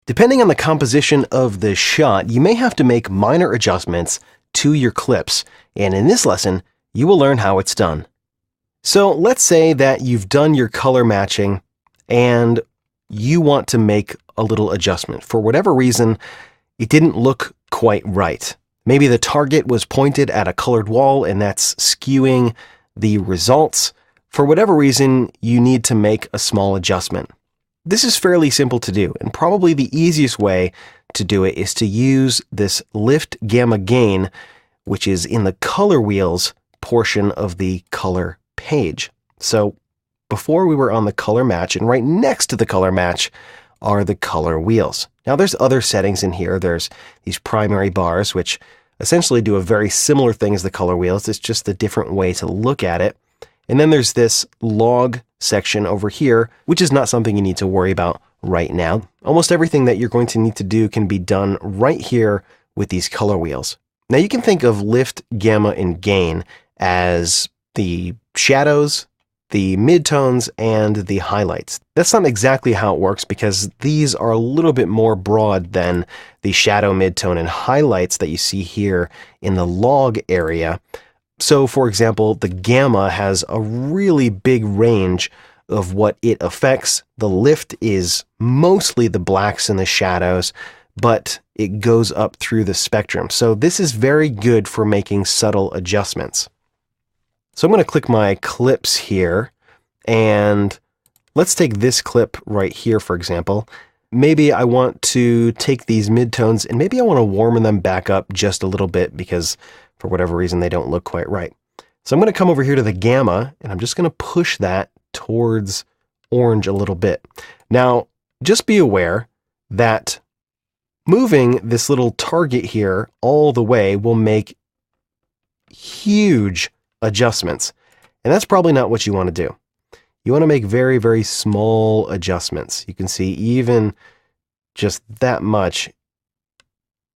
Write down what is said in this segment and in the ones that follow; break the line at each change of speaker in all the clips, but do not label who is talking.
Depending on the composition of the shot, you may have to make minor adjustments to your clips, and in this lesson, you will learn how it's done. So let's say that you've done your color matching and you want to make a little adjustment. For whatever reason, it didn't look quite right. Maybe the target was pointed at a colored wall and that's skewing the results. For whatever reason, you need to make a small adjustment. This is fairly simple to do, and probably the easiest way to do it is to use this lift gamma gain, which is in the color wheels portion of the color page. So before we were on the color match, and right next to the color match are the color wheels. Now there's other settings in here. There's these primary bars, which essentially do a very similar thing as the color wheels. It's just a different way to look at it. And then there's this log section over here, which is not something you need to worry about right now. Almost everything that you're going to need to do can be done right here with these color wheels. Now you can think of lift, gamma, and gain as the shadows, the midtones, and the highlights. That's not exactly how it works because these are a little bit more broad than the shadow, midtone, and highlights that you see here in the log area. So for example, the gamma has a really big range of what it affects. The lift is mostly the blacks and the shadows, but it goes up through the spectrum. So this is very good for making subtle adjustments. So I'm going to click my clips here, and let's take this clip right here, for example. Maybe I want to take these midtones and maybe I want to warm them back up just a little bit because for whatever reason they don't look quite right. So I'm going to come over here to the gamma and I'm just going to push that towards orange a little bit. Now, just be aware that moving this little target here all the way will make huge adjustments. And that's probably not what you want to do. You want to make very, very small adjustments. You can see even just that much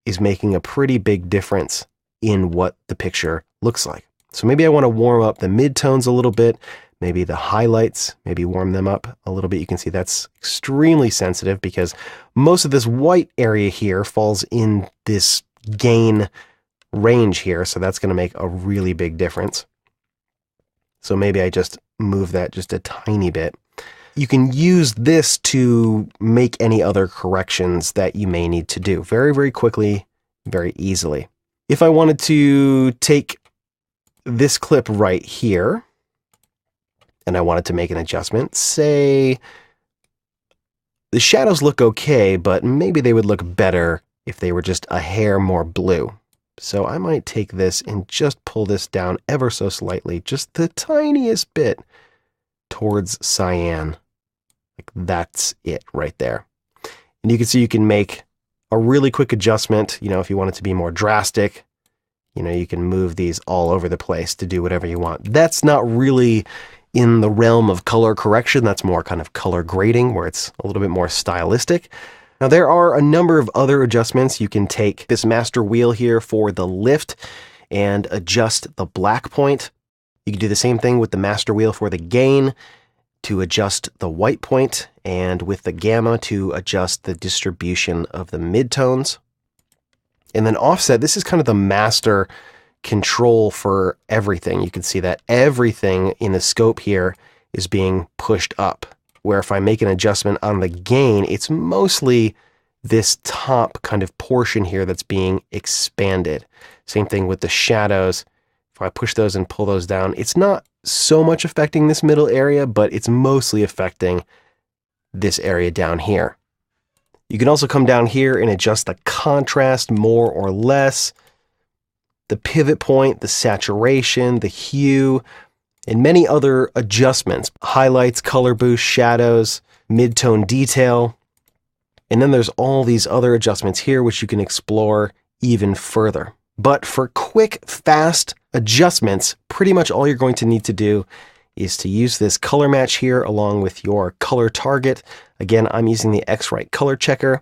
is making a pretty big difference in what the picture looks like. So maybe I want to warm up the midtones a little bit, maybe the highlights, maybe warm them up a little bit. You can see that's extremely sensitive because most of this white area here falls in this gain range here. So that's going to make a really big difference. So maybe I just move that just a tiny bit. You can use this to make any other corrections that you may need to do very, very quickly, very easily. If I wanted to take this clip right here and I wanted to make an adjustment, say the shadows look okay, but maybe they would look better if they were just a hair more blue. So I might take this and just pull this down ever so slightly, just the tiniest bit towards cyan. Like that's it right there. And you can see you can make a really quick adjustment. You know, if you want it to be more drastic, you know, you can move these all over the place to do whatever you want. That's not really in the realm of color correction. That's more kind of color grading where it's a little bit more stylistic. Now there are a number of other adjustments. You can take this master wheel here for the lift and adjust the black point. You can do the same thing with the master wheel for the gain to adjust the white point, and with the gamma to adjust the distribution of the midtones. And then offset, this is kind of the master control for everything. You can see that everything in the scope here is being pushed up. Where if I make an adjustment on the gain, it's mostly this top kind of portion here that's being expanded. Same thing with the shadows. If I push those and pull those down, it's not so much affecting this middle area, but it's mostly affecting this area down here. You can also come down here and adjust the contrast more or less, the pivot point, the saturation, the hue, and many other adjustments, highlights, color boost, shadows, midtone detail. And then there's all these other adjustments here, which you can explore even further. But for quick, fast adjustments, pretty much all you're going to need to do is to use this color match here along with your color target. Again, I'm using the X-Rite color checker,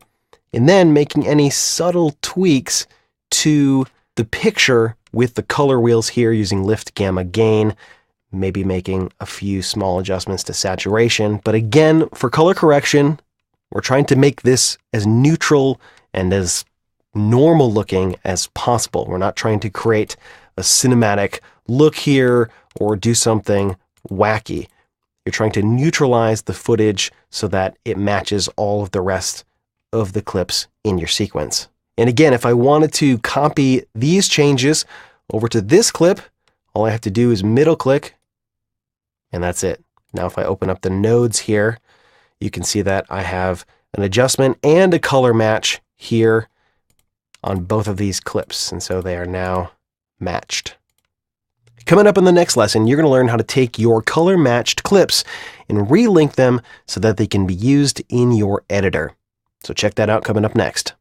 and then making any subtle tweaks to the picture with the color wheels here using lift, gamma, gain, maybe making a few small adjustments to saturation. But again, for color correction, We're trying to make this as neutral and as normal looking as possible. We're not trying to create a cinematic look here or do something wacky. You're trying to neutralize the footage so that it matches all of the rest of the clips in your sequence. And again, if I wanted to copy these changes over to this clip, all I have to do is middle click, and that's it. Now if I open up the nodes here, you can see that I have an adjustment and a color match here on both of these clips, and so they are now matched. Coming up in the next lesson, you're going to learn how to take your color matched clips and relink them so that they can be used in your editor. So check that out coming up next.